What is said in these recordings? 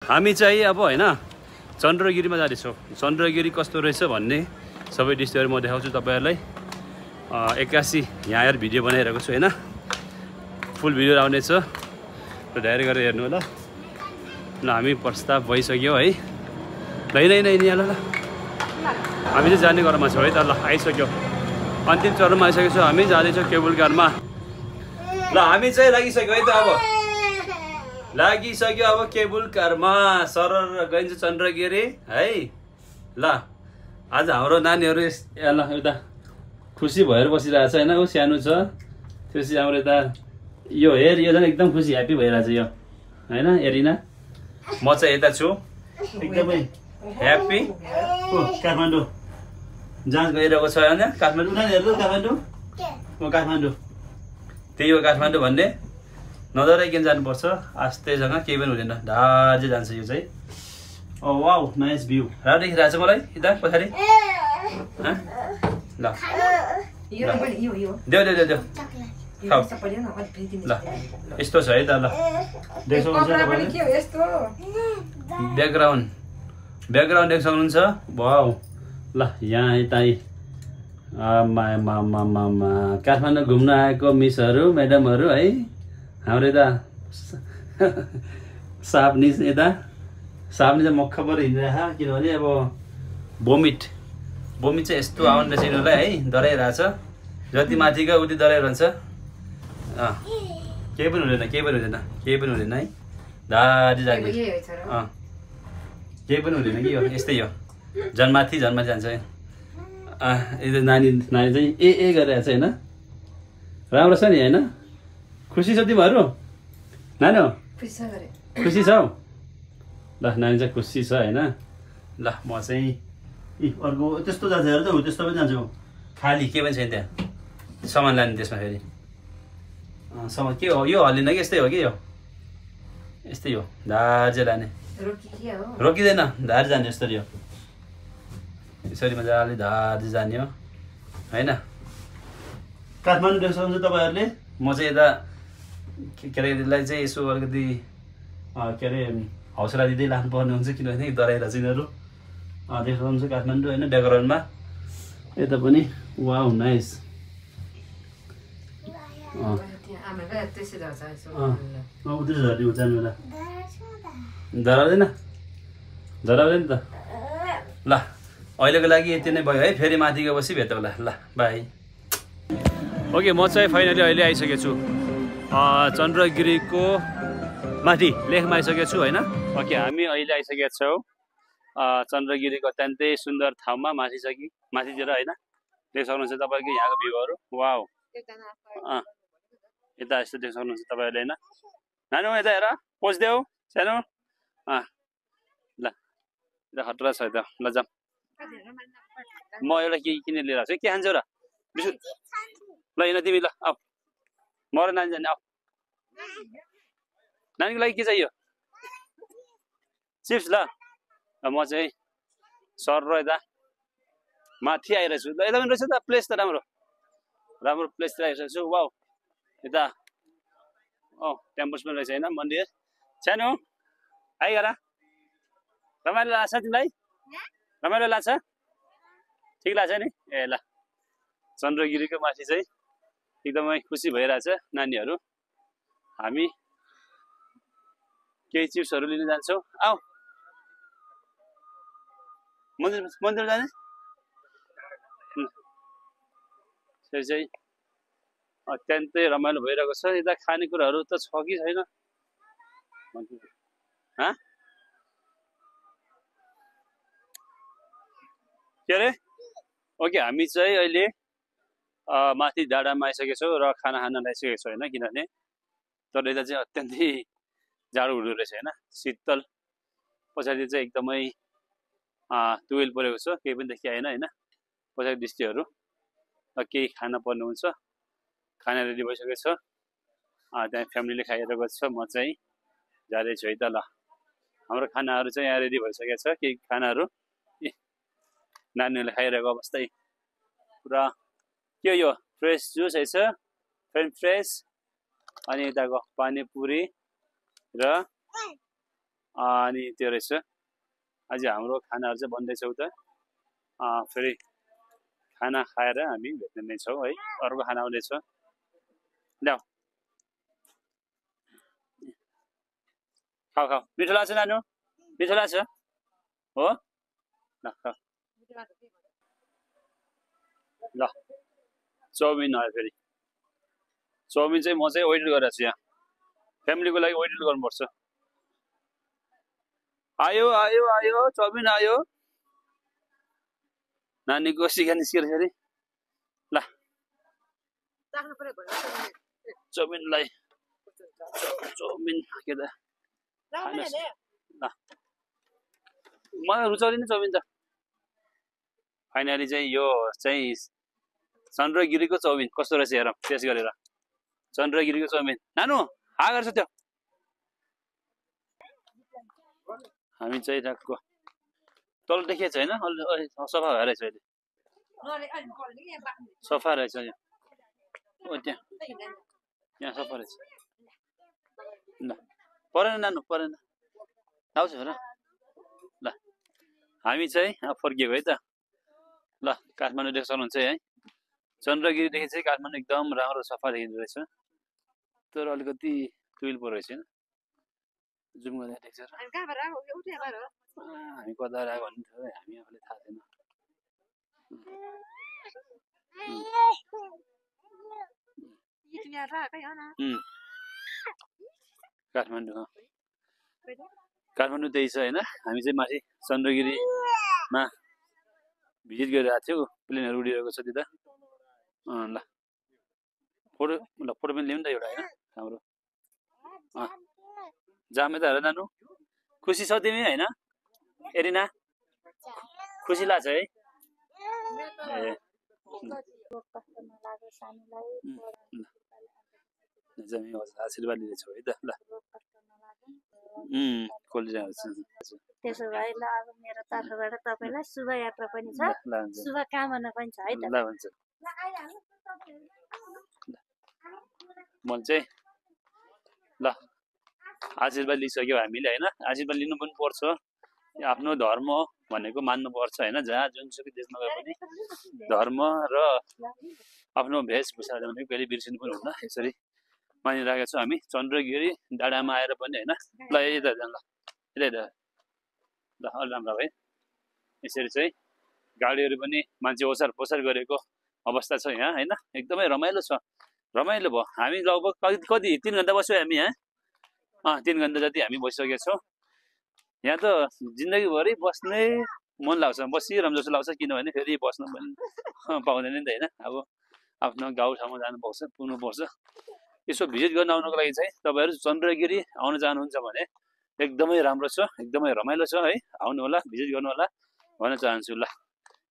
हामी चाहिँ अब होइन चन्द्रगिरीमा जाँदैछौँ। चन्द्रगिरी कस्तो रहेछ भन्ने सबै दृश्यहरू म देखाउँछु तपाईँहरूलाई। 81 यहाँ आएर भिडियो बनाइरहेको छु होइन, फुल भिडियो आउनेछ र धेरै गरेर हेर्नु होला। ल हामी प्रस्ताव भइसक्यो है, ल ल हामी चाहिँ जाने क्रममा छौँ है त। ल आइसक्यो, अन्तिम चरणमा आइसकेको छौँ हामी, जाँदैछौँ केबुल कारमा। ल हामी चाहिँ लागिसक्यो है त, अब लागिसक्यो अब केबुल कारमा सरर गइन्छ चन्द्रगिरी है। ल आज हाम्रो नानीहरू ल यता खुसी भएर बसिरहेको छ होइन, ऊ सानो छ त्यसपछि हाम्रो यता यो हेर, यो झन् एकदम खुसी ह्याप्पी भइरहेछ यो होइन एरिना। म चाहिँ यता छु एकदमै ह्याप्पी। काठमाडौँ जाँच गइरहेको छ होइन, काठमाडौँ नानीहरू, काठमाडौँ त्यही हो काठमाडौँ भन्ने, नडराइकन जानुपर्छ, आस्तेसँग केही पनि हुँदैन, ढाडै जान्छ यो चाहिँ। ओ वाउ नाइस भ्यू, राम्रो देखिरहेको छ मलाई यता पछाडि। ल देऊ देऊ देऊ देऊ ल यस्तो छ है त। ल देख्नु ब्याकग्राउन्ड देख्न सक्नुहुन्छ, वाउ। ल यहाँ यता काठमाडौँ घुम्न आएको मिसहरू म्याडमहरू है, हाम्रो यता सापनी यता सापनी चाहिँ मक्ख परेर हिँडिरहेको, किनभने अब भोमिट चाहिँ यस्तो आउने रहेछ यिनीहरूलाई है, डराइरहेछ, जति माथि गयो उति डराइरहन्छ। केही पनि हुँदैन है, दारी जाने केही पनि हुँदैन कि यो यस्तै हो, जन्माथि जान्छ। यो नानी चाहिँ ए गरिरहेको छ होइन, राम्रो छ नि होइन। खुसी छ तिमीहरू नानी? खुसी छौ? ल नानी चाहिँ खुसी छ होइन। ल म चाहिँ अर्को त्यस्तो जान्छ हेर त, त्यस्तो पनि जान्छु, खाली के पनि छैन त्यहाँ, सामान लाने त्यसमा फेरि सामान के हो, यो हल्लिन कि यस्तै हो कि, यो यस्तै हो, धार लाने रोकिँदैन, धार जाने यस्तरी हो, यसरी मजाले धार जाने हो होइन। काठमाडौँ देख्न सक्नुहुन्छ तपाईँहरूले। म चाहिँ यता के अरे यसलाई चाहिँ यसो अलिकति के अरे हौसला दिँदै लानुपर्ने हुन्छ, किनभने डराइरहेछ यिनीहरू। देख्न सक्नुहुन्छ काठमाडौँ होइन, ब्याकग्राउन्डमा यता पनि वाउ नाइस। डराउँदैन त। ल अहिलेको लागि यति नै भयो है, फेरि माथि गएपछि भेट होला। ल बाई। ओके म चाहिँ फाइनली अहिले आइसकेको छु चन्द्रगिरीको माथि लेखमा आइसकेको छु होइन। ओके हामी अहिले आइसकेका छौँ चन्द्रगिरीको अत्यन्तै सुन्दर ठाउँमा, माथितिर होइन। देख्न सक्नुहुन्छ तपाईँको यहाँको भ्यूहरू, वाउ। यता यस्तो देख्न सक्नुहुन्छ तपाईँहरूले होइन। नानु यता हेर पस्देऊ सानो। ल यता खतरा छ यता, ल जाऊँ। म एउटा के किनेर लिएर आएको छु, के खान्छौ र बिस्कुट? ल होइन तिमी, ल आऊ म र नानी जाने, आऊ। नानीको लागि के चाहियो? चिप्स। ल म चाहिँ सर र यता माथि आइरहेको छु। ल यता पनि रहेछ त प्लेस त, राम्रो प्लेसतिर आइरहेको छु। वाउ यता टेम्पल्स पनि रहेछ होइन, मन्दिर सानो आइगर। रमाइलो लाग्छ तिमीलाई? रमाइलो लाग्छ? ठिक लाग्छ नि? ए ल चन्द्रगिरीको माथि चाहिँ एकदमै खुसी भइरहेछ नानीहरू। हामी केही चिप्सहरू लिन जान्छौँ, आऊ। मन्दिर जाने फेरि चाहिँ अत्यन्तै रमाइलो भइरहेको छ। यता खानेकुराहरू त छ कि छैन के अरे? ओके हामी चाहिँ अहिले माथि डाँडामा आइसकेको छौँ र खाना खान आइसकेको छौँ होइन, किनभने तर यता चाहिँ अत्यन्तै जाडो हुँदो रहेछ होइन, शीतल। पछाडि चाहिँ एकदमै तुवेल परेको छ, केही पनि देखिएन होइन पछाडि दृश्यहरू। केही खान पर्ने हुन्छ, खाना रेडी भइसकेको छ, त्यहाँ फ्यामिलीले खाइरहेको छ, म चाहिँ जाँदैछु है त। ल हाम्रो खानाहरू चाहिँ यहाँ रेडी भइसकेको छ, केही खानाहरू नानीहरूले खाइरहेको अवस्था पुरा। के यो फ्रेस जुस है, फ्रेन्च फ्रेस, अनि यताको पानीपुरी र अनि त्यो रहेछ अझै हाम्रो खानाहरू चाहिँ बन्दैछ उता फेरि खाना खाएर हामी भेट्ने नै छौँ है अर्को खाना आउँदैछ ल्याऊ खाऊ खाऊ मिठो लाग्छ नानु मिठो लाग्छ हो ल खाऊ ल चाउमिन आयो फेरि चाउमिन चाहिँ म चाहिँ वेट गरेर छु यहाँ फ्यामिलीको लागि वेट गर्नुपर्छ आयो आयो आयो चाउमिन आयो नानीको सिका निस्केर फेरि ल चाउमिनलाई चाउमिन के त ल मलाई रुचाउँदैन चाउमिन त फाइनली चाहिँ यो चाहिँ चन्द्रगिरीको चाउमिन कस्तो रहेछ हेरौँ टेस्ट गरेर चन्द्रगिरीको चाउमिन नानु हा गर्छ त्यो हामी चाहिँ राखको तल देखिएको छैन सफा भएर रहेछ अहिले सफा रहेछ यहाँ ओ त्यहाँ यहाँ सफा रहेछ ल परेन नानु परेन आउँछ र ल हामी चाहिँ फर्किएको है त ल काठमाडौँ देख्नुहुन्छ है चन्द्रगिरीदेखि चाहिँ काठमाडौँ एकदम राम्रो सफा देखिँदो रहेछ तर अलिकति तुइल पो रहेछ जुम गरेर देख्छ र हामी कता आएको भन्ने थियो हामी आफूले थाहा छैन काठमाडौँ काठमाडौँ त्यही छ होइन हामी चाहिँ माथि चन्द्रगिरीमा भिजिट गरेर आएको थियौँ प्लेनहरू उडिरहेको छ त्यता ल फोटो पनि ल्याउँ नि त एउटा होइन हाम्रो जामे त हेर नानु खुसी छ तिमी होइन एरिना खुसी लाग्छ है ए आशीर्वाद लिँदैछौ है त ल त्यसो भए ल अब मेरो तर्फबाट तपाईलाई शुभ यात्रा पनि छ शुभकामना पनि छ है त ल हुन्छ म चाहिँ ल आशीर्वाद लिइसक्यो हामीले होइन आशीर्वाद लिनु पनि पर्छ आफ्नो धर्म भनेको मान्नु पर्छ होइन जहाँ जुनसुकै देशमा गए पनि धर्म र आफ्नो भेषभूषा भनेको कहिले बिर्सिनु पनि हुन्न यसरी मानिरहेका छौँ हामी चन्द्रगिरी डाँडामा आएर पनि होइन ल यता ल यता ल अलि राम्रो है यसरी चाहिँ गाडीहरू पनि मान्छे ओसार पोसार गरेको अवस्था छ यहाँ होइन एकदमै रमाइलो छ रमाइलो भयो हामी लगभग कति 3 घन्टा बस्यो हामी यहाँ 3 घन्टा जति हामी बसिसकेका छौँ यहाँ त जिन्दगीभरि बस्नै मन लाग्छ बसिरहनु जस्तो लाग्छ किनभने फेरि बस्नु पनि पाउँदैन नि त होइन अब आफ्नो गाउँठाउँमा जानुपर्छ पुग्नुपर्छ यसो भिजिट गर्न आउनुको लागि चाहिँ तपाईँहरू चन्द्रगिरी आउन जानुहुन्छ भने एकदमै राम्रो छ एकदमै रमाइलो छ है आउनु होला भिजिट गर्नु होला भन्न चाहन्छु ल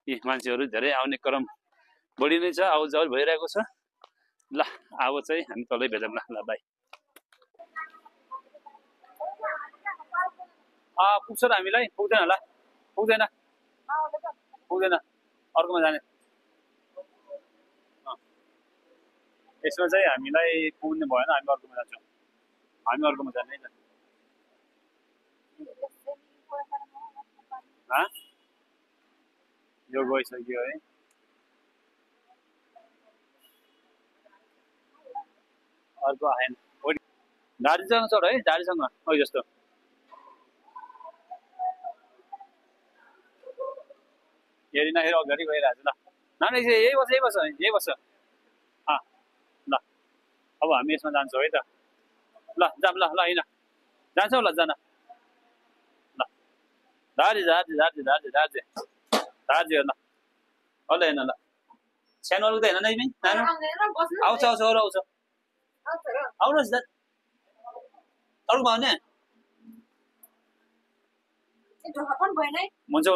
यी मान्छेहरू धेरै आउने क्रम बढी नै छ आउट जाउट भइरहेको छ ल अब चाहिँ हामी तलै भेटौँ ल बाई पुग्छ त हामीलाई पुग्दैन होला पुग्दैन पुग्दैन अर्कोमा जाने यसमा चाहिँ हामीलाई पुग्ने भएन हामी अर्कोमा जान्छौँ हामी अर्कोमा जाने है त यो गइसक्यो है अर्को आएन दार्जीसँग चढ है दार्जीसँग है जस्तो हेरिनखेरि अगाडि गइरहेको छु ल नानी यही बस ल अब हामी यसमा जान्छौँ है त ल जाम ल ल हिँड जान्छौँ ल जान ल दार्जी ल ल हेर्न ल सानो अलिक त हेर्न नै नानु आउँछ अरू आउँछ आउनुहोस् त अरूमा आउने हुन्छ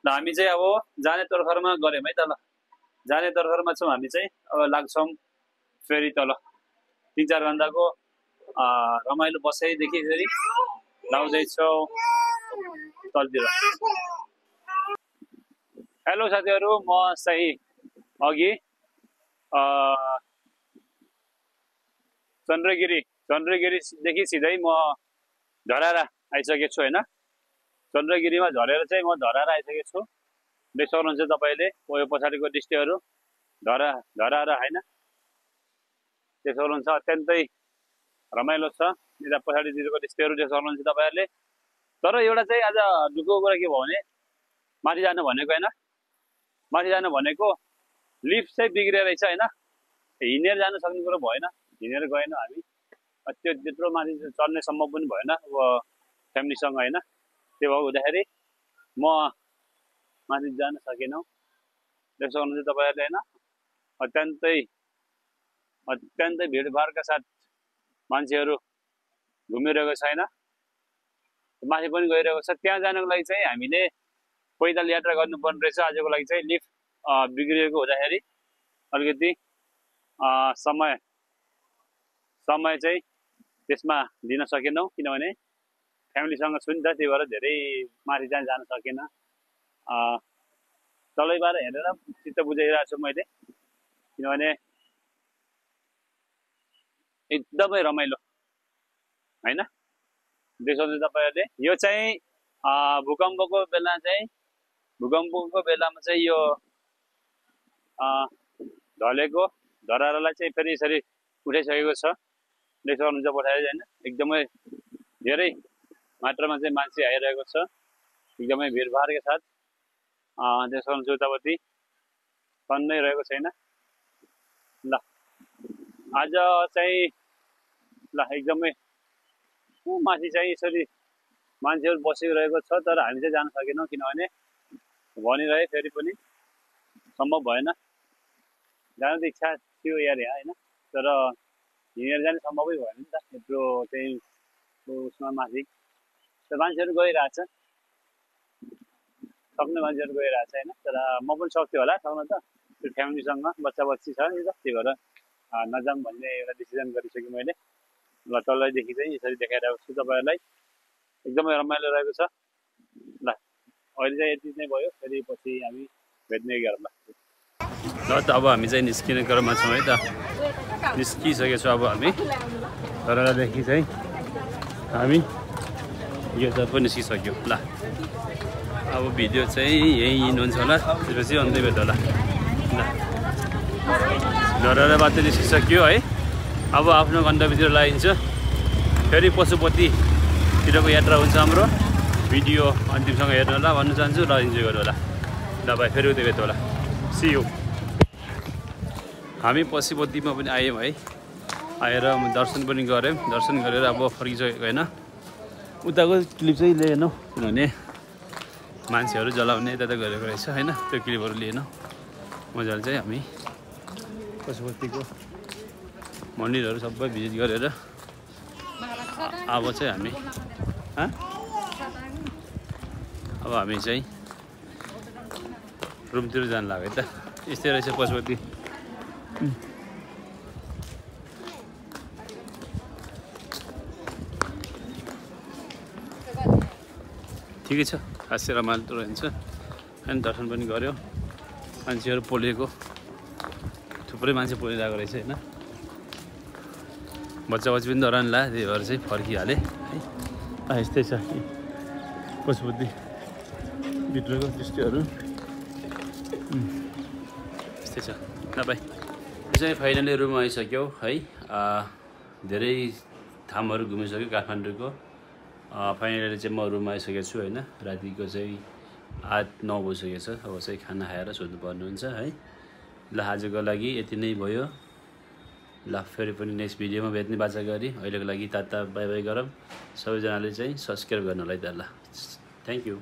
ल हामी चाहिँ अब जाने तर्खरमा गऱ्यौँ है त ल जाने तर्खरमा छौँ हामी चाहिँ अब लाग्छौँ फेरि तल 3-4 घन्टाको रमाइलो बसाइदेखि फेरि लाउँदैछौँ तलतिर हेलो साथीहरू म चाहिँ अघि चन्द्रगिरीदेखि सिधै म धरारा आइसकेको छु होइन। चन्द्रगिरीमा झरेर चाहिँ म धराएर आइसकेको छु। देख्न सक्नुहुन्छ तपाईँले यो पछाडिको दृश्यहरू धराएर होइन, देख्न सक्नुहुन्छ अत्यन्तै रमाइलो छ। यता पछाडितिरको दृश्यहरू देख्न सक्नुहुन्छ तपाईँहरूले। तर एउटा चाहिँ आज दुःखको कुरा के भयो भने माथि जानु भनेको होइन, माथि जानु भनेको लिफ्ट चाहिँ बिग्रिएर रहेछ होइन। हिँडेर जानु सक्ने कुरो भएन, हिँडेर गएन हामी। त्यो त्यत्रो माथि चढ्ने सम्भव पनि भएन अब फ्यामिलीसँग होइन। त्यो भएको हुँदाखेरि म माथि जान सकेनौँ। देख्न सक्नुहुन्छ तपाईँहरूले होइन, अत्यन्तै भिडभाडका साथ मान्छेहरू घुमिरहेको छ होइन, माथि पनि गइरहेको छ। त्यहाँ जानको लागि चाहिँ हामीले पैदल यात्रा गर्नुपर्ने रहेछ आजको लागि चाहिँ। लिफ्ट बिग्रिएको हुँदाखेरि अलिकति समय चाहिँ त्यसमा दिन सकेनौँ, किनभने फ्यामिलीसँग छु नि त, त्यही भएर धेरै माथि चाहिँ जान सकेन। तलैबाट हेरेर चित्त बुझाइरहेको छु मैले, किनभने एकदमै रमाइलो होइन। देख्नुहुन्छ तपाईँहरूले यो चाहिँ भूकम्पको बेलामा चाहिँ यो ढलेको धराहरूलाई चाहिँ फेरि यसरी उठाइसकेको छ। देख्न सक्नुहुन्छ पछाडि होइन, एकदमै धेरै मात्रामा चाहिँ मान्छे आइरहेको छ, एकदमै भिडभाडका साथ। देख्न सक्नुहुन्छ उतापट्टि सन्नै रहेको छैन। ल आज चाहिँ ल एकदमै माथि चाहिँ यसरी मान्छेहरू बसिरहेको छ, तर हामी चाहिँ जान सकेनौँ, किनभने भनिरहे फेरि पनि सम्भव भएन। जान त इच्छा थियो यार यहाँ होइन, तर हिँडेर जाने सम्भवै भएन नि त, यत्रो चाहिँ उसमा माथि। त मान्छेहरू गइरहेछ, सक्ने मान्छेहरू गइरहेछ होइन। तर म पनि सक्थेँ होला सक्न त, त्यो फ्यामिलीसँग बच्चा बच्ची छ नि त, त्यही भएर नजाऊँ भन्ने एउटा डिसिजन गरिसकेँ मैले। ल तलैदेखि चाहिँ यसरी देखाइरहेको छु तपाईँहरूलाई, एकदमै रमाइलो रहेको छ। ल अहिले चाहिँ यति नै भयो, फेरि पछि हामी भेट्ने गरौँ ल त। अब हामी चाहिँ निस्किने क्रममा छौँ है त, निस्किसकेको छौँ अब हामी। धरादेखि चाहिँ हामी यो त पनि निस्किसक्यो। ल अब भिडियो चाहिँ यहीँ हुन्छ होला, त्यसपछि अन्त्य भेट होला। ल धराबाट निस्किसक्यो है। अब आफ्नो गन्तव्यतिर लागिन्छ, फेरि पशुपतितिरको यात्रा हुन्छ हाम्रो। भिडियो अन्तिमसँग हेर्नु होला भन्न चाहन्छु, र इन्जोय गर्नु होला। ल भाइ फेरि उतै भेट होला, सी यू। हामी पशुपतिमा पनि आयौँ है, आएर दर्शन पनि गऱ्यौँ। दर्शन गरेर अब फर्किसकेको होइन। उताको क्लिप चाहिँ लिएनौँ, किनभने मान्छेहरू जलाउने यता गरेको रहेछ होइन, त्यो क्लिपहरू लिएनौँ। मजाले चाहिँ हामी पशुपतिको मन्दिरहरू सबै भिजिट गरेर अब चाहिँ हामी चाहिँ रुमतिर जानु लाग्यो है त। यस्तै रहेछ पशुपति। ठिकै छ, खासै रमाइलो रहन्छ अनि दर्शन पनि गऱ्यो। मान्छेहरू पोलेको, थुप्रै मान्छे पोलिरहेको रहेछ होइन। बच्चा बच्ची पनि डराउनु लाग्यो, त्यही भएर चाहिँ फर्किहालेँ है। यस्तै छ पशुपति भित्रको दृश्यहरू, यस्तै छ। ल भाइ चाहिँ फाइनली रुम आइसक्यौ है। धेरै ठाउँहरू घुमिसक्यो काठमाडौँको। फाइनली चाहिँ म रुममा आइसकेको छु होइन। रातिको चाहिँ 8-9 बजिसकेको छ। अब चाहिँ खाना खाएर सोध्नुपर्ने हुन्छ है। ल आजको लागि यति नै भयो। ल फेरि पनि नेक्स्ट भिडियोमा भेट्ने बाचा गरी अहिलेको लागि टाटा बाई बाई गरौँ। सबैजनाले चाहिँ सब्सक्राइब गर्नुलाई त ल। Thank you.